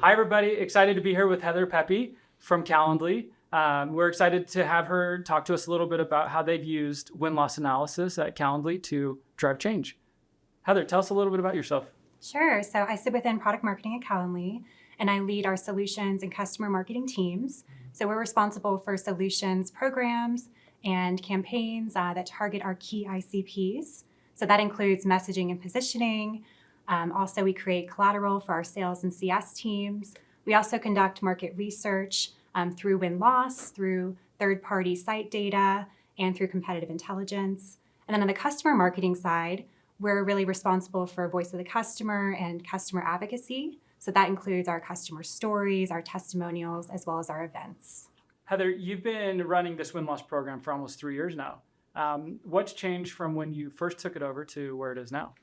Hi, everybody. Excited to be here with Heather Pepe from Calendly. We're excited to have her talk to us a little bit about how they've used win-loss analysis at Calendly to drive change. Heather, tell us a little bit about yourself. Sure. So I sit within product marketing at Calendly, and I lead our solutions and customer marketing teams. So we're responsible for solutions programs and campaigns that target our key ICPs. So that includes messaging and positioning. Also, we create collateral for our sales and CS teams. We also conduct market research through win-loss, through third-party site data, and through competitive intelligence. And then on the customer marketing side, we're really responsible for voice of the customer and customer advocacy. So that includes our customer stories, our testimonials, as well as our events. Heather, you've been running this win-loss program for almost 3 years now. What's changed from when you first took it over to where it is now?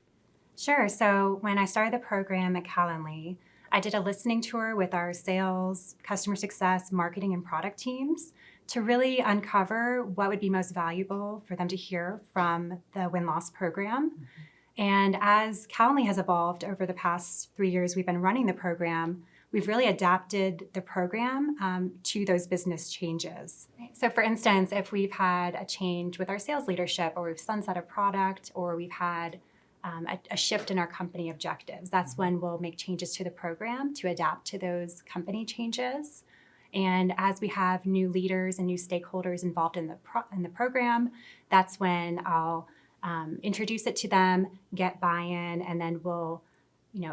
Sure. So when I started the program at Calendly, I did a listening tour with our sales, customer success, marketing, and product teams to really uncover what would be most valuable for them to hear from the win-loss program. Mm-hmm. And as Calendly has evolved over the past 3 years we've been running the program, we've really adapted the program to those business changes. So for instance, if we've had a change with our sales leadership, or we've sunset a product, or we've had a shift in our company objectives, that's when we'll make changes to the program to adapt to those company changes. And as we have new leaders and new stakeholders involved in the program, that's when I'll introduce it to them, get buy-in, and then we'll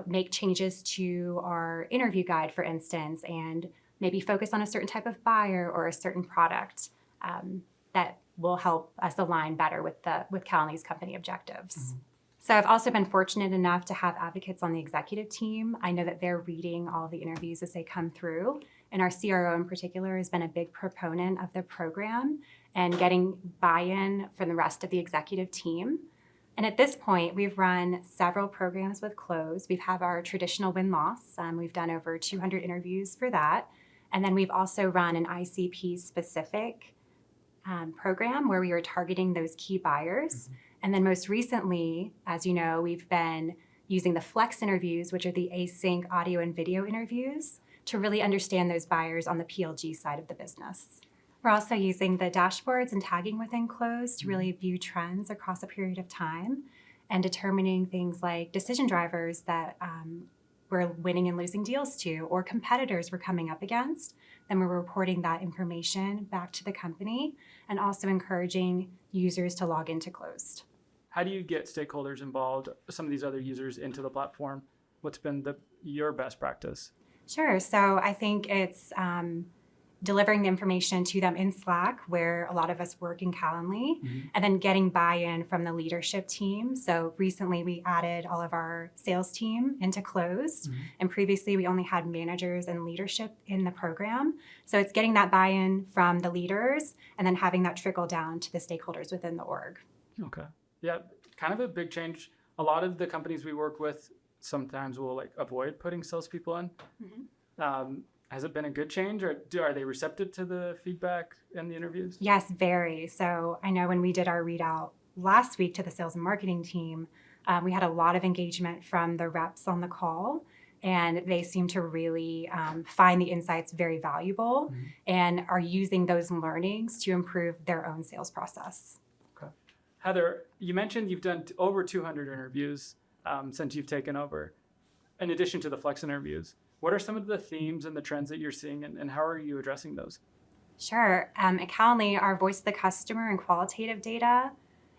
make changes to our interview guide, for instance, and maybe focus on a certain type of buyer or a certain product that will help us align better with Calendly's company objectives. Mm-hmm. So I've also been fortunate enough to have advocates on the executive team. I know that they're reading all the interviews as they come through. And our CRO in particular has been a big proponent of the program and getting buy-in from the rest of the executive team. And at this point, we've run several programs with close. We have our traditional win-loss. We've done over 200 interviews for that. And then we've also run an ICP-specific program where we are targeting those key buyers. Mm-hmm. And then most recently, as you know, we've been using the flex interviews, which are the async audio and video interviews, to really understand those buyers on the PLG side of the business. We're also using the dashboards and tagging within close to really view trends across a period of time and determining things like decision drivers that we're winning and losing deals to, or competitors we're coming up against. Then we're reporting that information back to the company and also encouraging users to log into closed. How do you get stakeholders involved, some of these other users, into the platform? What's been your best practice? Sure. So I think it's delivering the information to them in Slack, where a lot of us work in Calendly, mm-hmm. and then getting buy-in from the leadership team. So recently we added all of our sales team into closed, mm-hmm. and previously we only had managers and leadership in the program. So it's getting that buy-in from the leaders and then having that trickle down to the stakeholders within the org. Okay. Yeah, kind of a big change. A lot of the companies we work with sometimes will avoid putting salespeople in. Mm-hmm. Has it been a good change, or are they receptive to the feedback and the interviews? Yes, very. So I know when we did our readout last week to the sales and marketing team, we had a lot of engagement from the reps on the call, and they seem to really find the insights very valuable, mm-hmm. and are using those learnings to improve their own sales process. Okay. Heather, you mentioned you've done over 200 interviews since you've taken over, in addition to the flex interviews. What are some of the themes and the trends that you're seeing, and how are you addressing those? Sure. At Calendly, our voice of the customer and qualitative data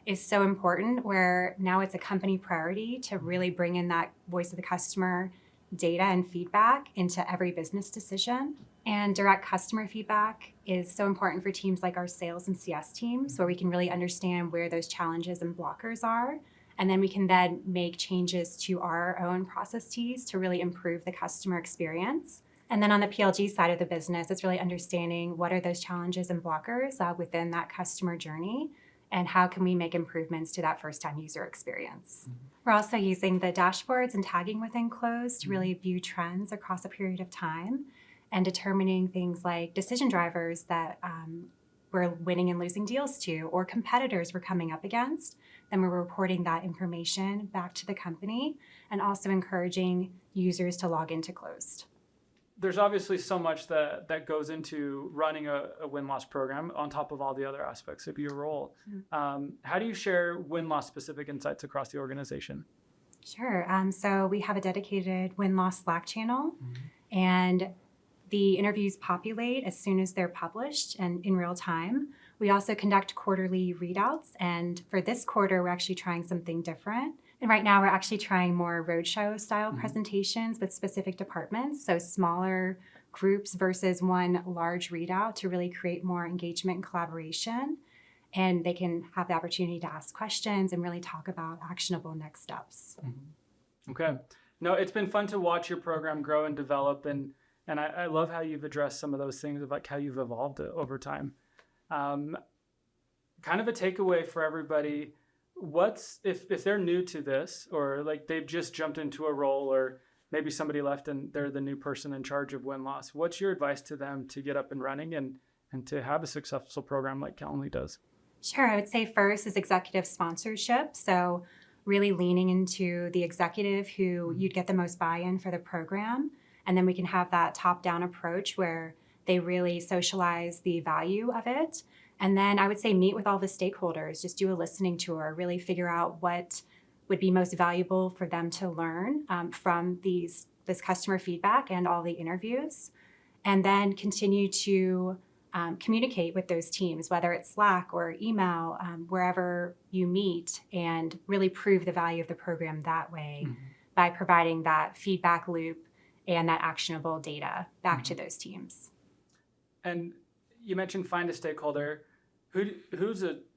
is so important, where now it's a company priority to really bring in that voice of the customer data and feedback into every business decision. And direct customer feedback is so important for teams like our sales and CS teams, where we can really understand where those challenges and blockers are. And then we can then make changes to our own processes to really improve the customer experience. And then on the PLG side of the business, it's really understanding what are those challenges and blockers within that customer journey, and how can we make improvements to that first-time user experience. Mm-hmm. We're also using the dashboards and tagging within close to really view trends across a period of time and determining things like decision drivers that we're winning and losing deals to, or competitors we're coming up against. Then we're reporting that information back to the company and also encouraging users to log into closed. there's obviously so much that goes into running a win-loss program on top of all the other aspects of your role. How do you share win-loss specific insights across the organization? Sure. So we have a dedicated win-loss Slack channel, and the interviews populate as soon as they're published and in real time. We also conduct quarterly readouts, and for this quarter, we're actually trying something different. And right now, we're actually trying more roadshow style presentations with specific departments, so smaller groups versus one large readout to really create more engagement and collaboration. And they can have the opportunity to ask questions and really talk about actionable next steps. Okay. No, it's been fun to watch your program grow and develop, and I love how you've addressed some of those things of like how you've evolved it over time. Kind of a takeaway for everybody. What's if they're new to this, or like they've just jumped into a role, or maybe somebody left and they're the new person in charge of win-loss, what's your advice to them to get up and running and to have a successful program like Calendly does? Sure. I would say first is executive sponsorship. So really leaning into the executive who you'd get the most buy-in for the program. And then we can have that top-down approach where they really socialize the value of it. And then I would say meet with all the stakeholders, just do a listening tour, really figure out what would be most valuable for them to learn from this customer feedback and all the interviews. And then continue to communicate with those teams, whether it's Slack or email, wherever you meet, and really prove the value of the program that way by providing that feedback loop and that actionable data back to those teams. And you mentioned find a stakeholder. Who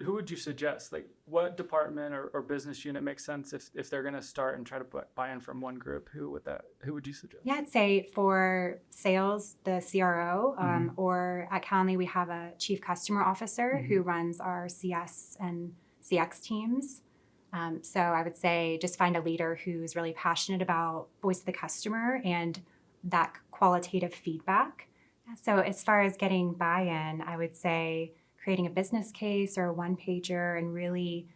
would you suggest? Like what department or business unit makes sense if they're going to start and try to put buy-in from one group? Who would you suggest? Yeah, I'd say for sales, the CRO, or at Calendly, we have a chief customer officer who runs our CS and CX teams. So I would say just find a leader who's really passionate about voice of the customer and that qualitative feedback. So as far as getting buy-in, I would say creating a business case or a one-pager and really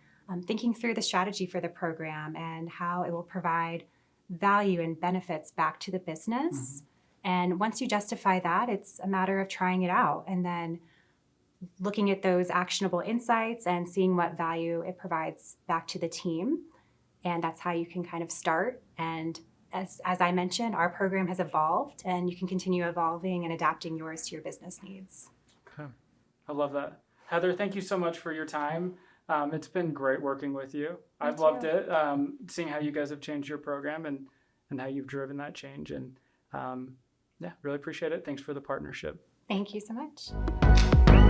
thinking through the strategy for the program and how it will provide value and benefits back to the business. And once you justify that, it's a matter of trying it out and then looking at those actionable insights and seeing what value it provides back to the team. And that's how you can kind of start. And as I mentioned, our program has evolved, and you can continue evolving and adapting yours to your business needs. Okay. I love that. Heather, thank you so much for your time. It's been great working with you. I've loved it, seeing how you guys have changed your program and how you've driven that change. And really appreciate it. Thanks for the partnership. Thank you so much.